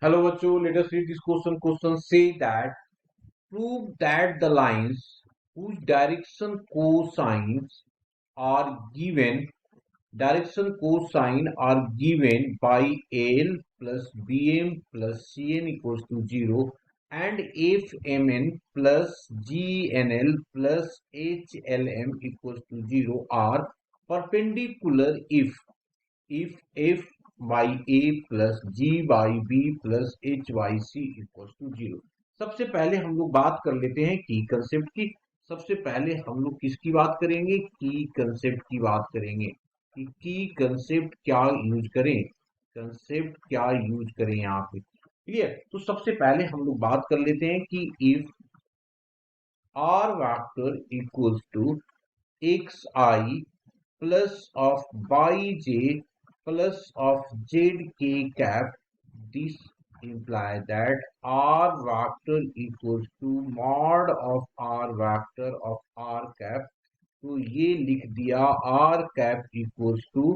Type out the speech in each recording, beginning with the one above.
Hello, Vachu. Let us read this question. Question say that prove that the lines whose direction cosine are given by L plus Bm plus Cn equals to 0 and Fmn plus Gnl plus HLm equals to 0 are perpendicular if f by a plus g by b plus h by c equal to 0। सबसे पहले हम लोग बात कर लेते हैं की concept की। सबसे पहले हम लोग किसकी बात करेंगे? की कंसेप्ट की बात करेंगे कि की कंसेप्ट क्या यूज करें, कंसेप्ट क्या यूज करें यहाँ पे। क्लियर? तो सबसे पहले हम लोग बात कर लेते हैं कि if R vector equals to X I plus of yj plus of zk cap, this imply that r vector equals to mod of r vector of r cap। तो ये लिख दिया r cap equals to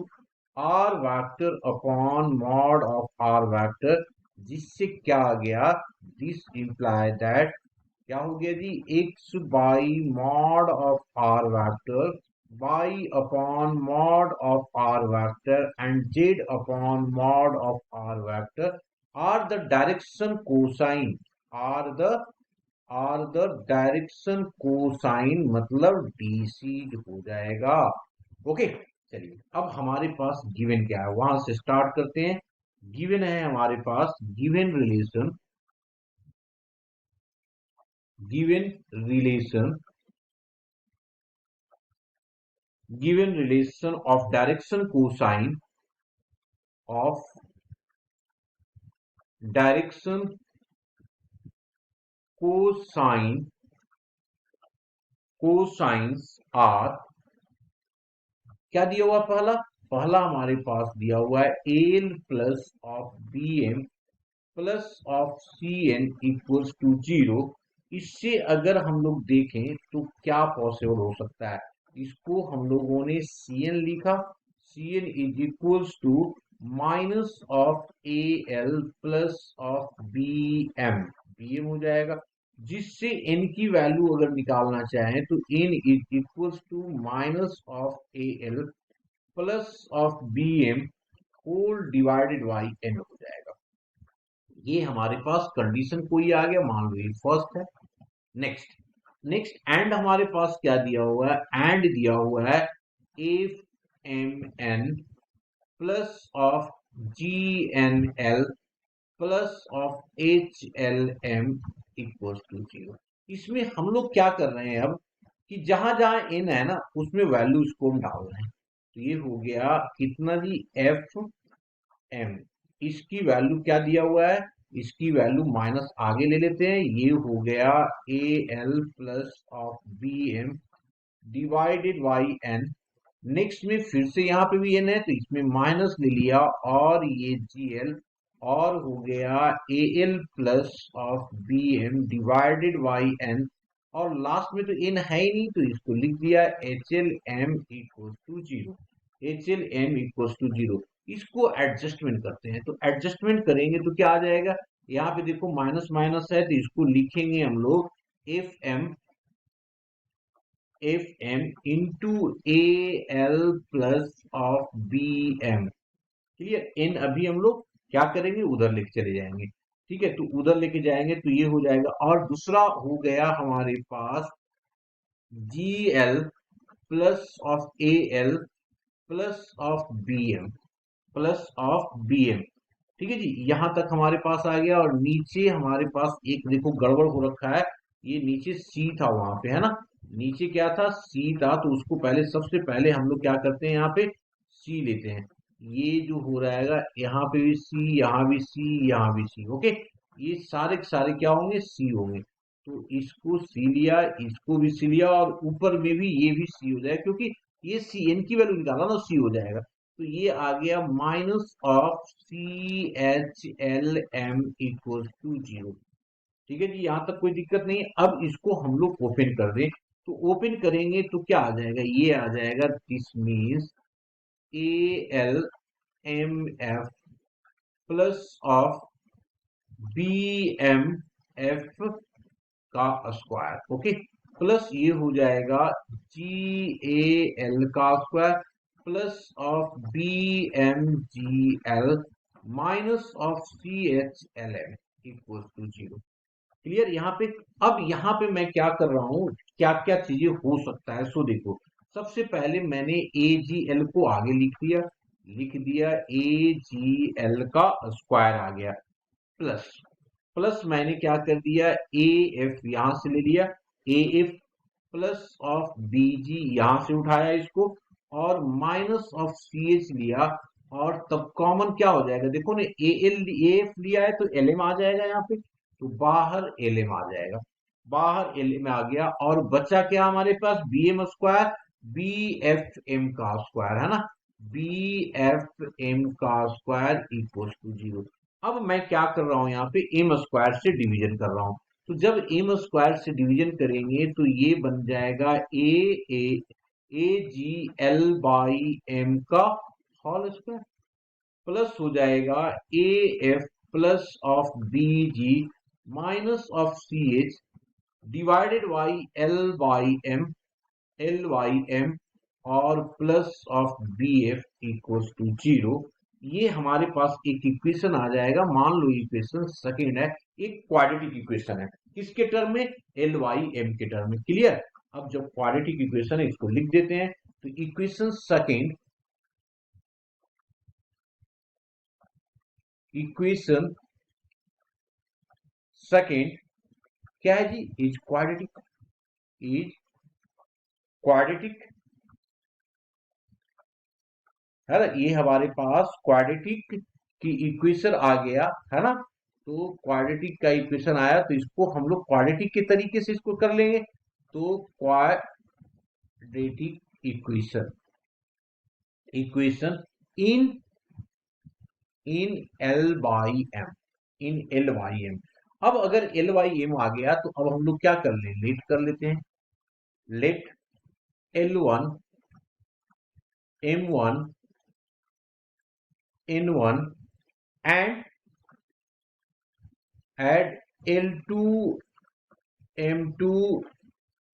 r vector upon mod of r vector, जिससे क्या आ गया? This imply that क्या हो गया जी? x by mod of R vector y upon mod of r vector and z upon mod of r vector are the direction cosine, are the direction cosine, मतलब DC हो जाएगा। Okay, चलिए अब हमारे पास गिवन क्या है वहां से स्टार्ट करते हैं। गिवन है हमारे पास given relation, given relation given relation of direction cosine of direction cosine cosines are, क्या दिया हुआ? पहला पहला हमारे पास दिया हुआ है L plus of B M plus of C N equals to 0। इससे अगर हम लोग देखें तो क्या पॉसिबल हो सकता है? इसको हम लोगों ने सी एन लिखा, C N is equals to minus of A L plus of B M, B M हो जाएगा। जिससे n की वैल्यू अगर निकालना चाहें तो n is equals to minus of A L plus of B M whole divided by n हो जाएगा। ये हमारे पास कंडीशन कोई आ गया, मान लो ये फर्स्ट है। नेक्स्ट नेक्स्ट एंड हमारे पास क्या दिया हुआ है? एंड दिया हुआ है F M N plus of G N L plus of H L M equal to 0। इसमें हम लोग क्या कर रहे हैं अब कि जहां जहां एन है ना उसमें वैल्यूज को हम डाल रहे हैं। तो ये हो गया कितना जी? एफ एम, इसकी वैल्यू क्या दिया हुआ है? इसकी वैल्यू माइनस आगे ले लेते हैं, ये हो गया A L plus of B M divided by N. Next में फिर से यहाँ पे भी एन है तो इसमें माइनस ले लिया और ये जी एल और हो गया A L plus of B M divided by N. और लास्ट में तो एन है ही नहीं तो इसको लिख दिया H L M equal to 0, H L M equal to 0। इसको एडजस्टमेंट करते हैं, तो एडजस्टमेंट करेंगे तो क्या आ जाएगा? यहाँ पे देखो माइनस माइनस है तो इसको लिखेंगे हम लोग F M into A L plus of B M. Clear? N अभी हम लोग क्या करेंगे? उधर लेके चले जाएंगे। ठीक है, तो उधर लेके जाएंगे तो ये हो जाएगा। और दूसरा हो गया हमारे पास G L plus of A L plus of B M, plus of B M. ठीक है जी, यहां तक हमारे पास आ गया। और नीचे हमारे पास एक देखो गड़बड़ हो रखा है, ये नीचे सी था वहां पे, है ना? नीचे क्या था? सी था। तो उसको पहले सबसे पहले हम लोग क्या करते हैं? यहाँ पे सी लेते हैं। ये जो हो रहेगा यहाँ पे भी सी, यहाँ भी सी, यहाँ भी सी। ओके, ये सारे के सारे क्या होंगे? सी होंगे। तो इसको सी लिया, इसको भी सी लिया और ऊपर में भी ये भी सी हो जाएगा, क्योंकि ये सी एन की वैल्यू निकाला ना, सी हो जाएगा। तो ये आ गया minus of C H L M equal to 0। ठीक है जी, यहां तक कोई दिक्कत नहीं है। अब इसको हम लोग ओपन कर दें तो ओपन करेंगे तो क्या आ जाएगा? ये आ जाएगा this means A L M F plus of B M F का स्क्वायर, ओके, प्लस ये हो जाएगा जी ए एल का square plus of B M G L minus of C H L M equal to 0। Clear यहाँ पे। अब यहाँ पे मैं क्या कर रहा हूँ, क्या क्या चीजें हो सकता है, सो देखो, सबसे पहले मैंने ए जी एल को आगे लिख दिया ए जी एल का स्क्वायर आ गया, प्लस प्लस मैंने क्या कर दिया ए एफ यहां से ले लिया, A F plus of B G यहां से उठाया इसको, और माइनस ऑफ सी एच लिया, और तब कॉमन क्या हो जाएगा, देखो ना, ए एल ए एफ लिया है तो एल एम आ जाएगा यहाँ पे, तो बाहर एल एम आ जाएगा, बाहर एल एम आ गया, और बचा क्या हमारे पास B M square, B F M का स्क्वायर है ना, बी एफ एम का स्क्वायर इक्वल टू 0। अब मैं क्या कर रहा हूं यहाँ पे एम स्क्वायर से डिवीजन कर रहा हूं, तो जब एम स्क्वायर से डिवीजन करेंगे तो ये बन जाएगा A A G L by M का होल स्क्वायर, प्लस हो जाएगा A F plus of B G minus of C H divided by L by M और plus of B F equals to 0। ये हमारे पास एक इक्वेशन आ जाएगा, मान लो equation second है, एक क्वाड्रेटिक इक्वेशन है, किसके टर्म में, एल वाई एम के टर्म में। क्लियर। अब जब क्वाड्रेटिक इक्वेशन है इसको लिख देते हैं, तो इक्वेशन सेकेंड, इक्वेशन सेकेंड क्या है जी, इज क्वाड्रेटिक, इज क्वाड्रेटिक है ना, ये हमारे पास क्वाड्रेटिक की इक्वेशन आ गया है ना, तो क्वाड्रेटिक का इक्वेशन आया तो इसको हम लोग क्वाड्रेटिक के तरीके से इसको कर लेंगे, तो quadratic equation, equation in in L by M, in L by M. अब अगर एल बाई एम आ गया तो अब हम लोग क्या कर ले, लेट कर लेते हैं, let L one M one N one and add L2 M2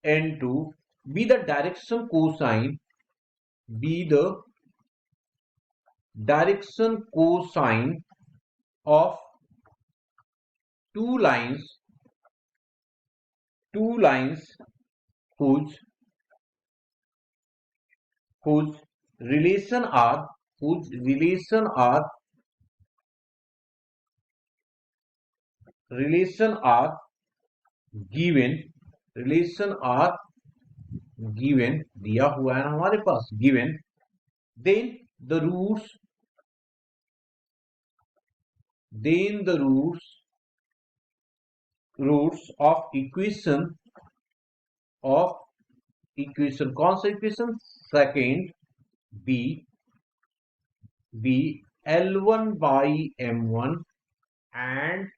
N2 be the direction cosine, be the direction cosine of two lines whose relation are whose relation are given, relation are given, दिया हुआ है ना हमारे पास, given, then the roots of equation कौन सा equation, second, B L1 by M1 and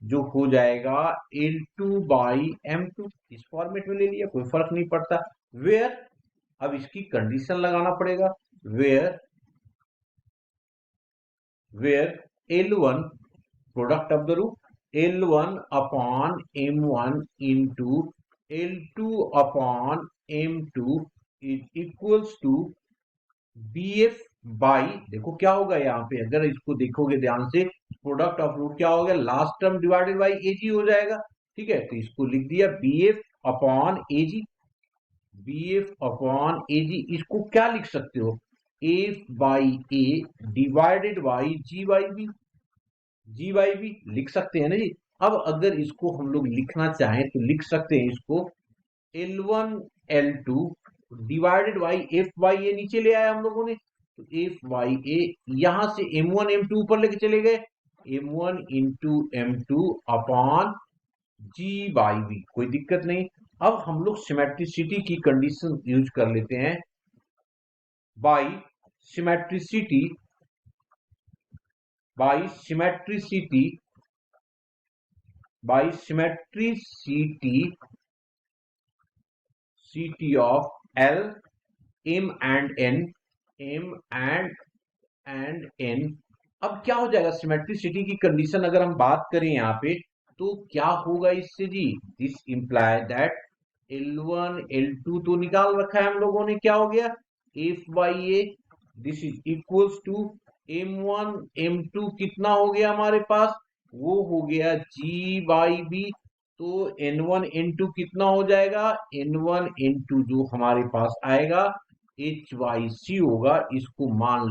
जो हो जाएगा L2 बाई M2, इस फॉर्मेट में ले लिया, कोई फर्क नहीं पड़ता। वेयर, अब इसकी कंडीशन लगाना पड़ेगा, where L1 product of the root, L1 upon M1 into L2 upon M2 is equals to B F by, देखो क्या होगा यहाँ पे, अगर इसको देखोगे ध्यान से, प्रोडक्ट ऑफ रूट क्या हो गया, last term divided by A G हो जाएगा, ठीक है, तो इसको लिख दिया B F upon A G, B F upon A G, इसको क्या लिख सकते हो, F by A divided by G by B, G by B लिख सकते हैं ना जी। अब अगर इसको हम लोग लिखना चाहें तो लिख सकते हैं इसको L1 L2 divided by F by A, नीचे ले आया हम लोगों ने, तो एफ बाई ए, यहां से M1 M2 ऊपर लेके चले गए, M1 into M2 upon G by B, कोई दिक्कत नहीं। अब हम लोग सिमेट्रिसिटी की कंडीशन यूज कर लेते हैं, by symmetricity, by symmetricity, by symmetricity city of L, M and N, M and N अब क्या हो जाएगा, सिमेट्रिसिटी की कंडीशन अगर हम बात करें यहाँ पे, तो क्या होगा इससे जी, this imply that L1 L2 तो निकाल रखा है हम लोगों ने, क्या हो गया F by A, this is equals to M1 M2 कितना हो गया हमारे पास, वो हो गया G बाई बी। तो N1 N2 कितना हो जाएगा, N1 N2 जो हमारे पास आएगा H बाई सी होगा, इसको मान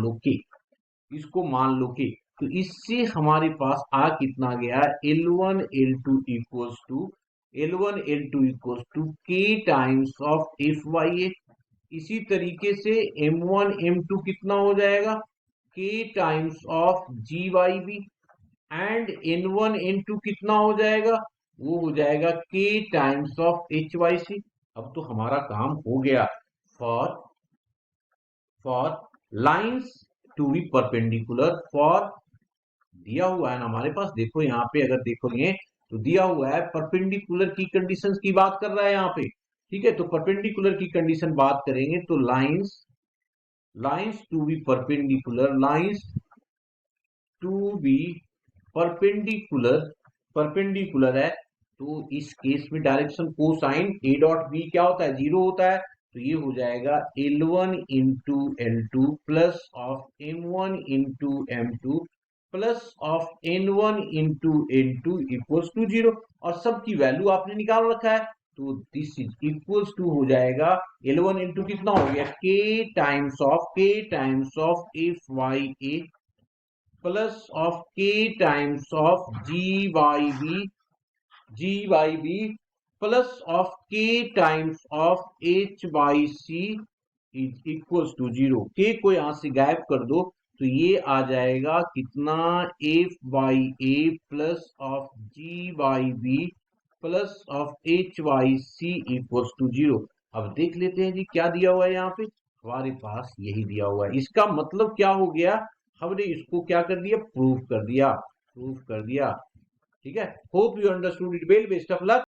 लो कि तो इससे हमारे पास आ कितना गया, L1 L2 equals to K times of F Y A. इसी तरीके से M1 M2 कितना हो जाएगा, K times of G Y B. And N1 N2 कितना हो जाएगा, वो हो जाएगा K times of H Y C. अब तो हमारा काम हो गया। For lines to be perpendicular for, दिया हुआ है ना हमारे पास, देखो यहाँ पे अगर देखोगे तो दिया हुआ है परपेंडिकुलर की कंडीशंस की बात कर रहा है यहाँ पे, ठीक है। तो परपेंडिकुलर की कंडीशन बात करेंगे तो lines to be perpendicular, lines to be perpendicular, perpendicular है, तो इस केस में direction cosine A dot B क्या होता है, जीरो होता है। तो ये हो जाएगा L1 into L2 plus of M1 into M2 plus of N1 into N2 equals to zero. और सबकी वैल्यू आपने निकाल रखा है, तो दिस इज इक्वल्स टू हो जाएगा L1 इंटू कितना हो गया, K times of F Y A plus of K times of G by B plus of K times of H by C is equals to zero. K को यहां से गायब कर दो तो ये आ जाएगा कितना, F by A plus of G by B plus of H by C equals to zero. अब देख लेते हैं जी क्या दिया हुआ है यहाँ पे, हमारे पास यही दिया हुआ है। इसका मतलब क्या हो गया, हमने इसको क्या कर दिया, प्रूफ कर दिया। ठीक है, hope you understood it well, best of luck.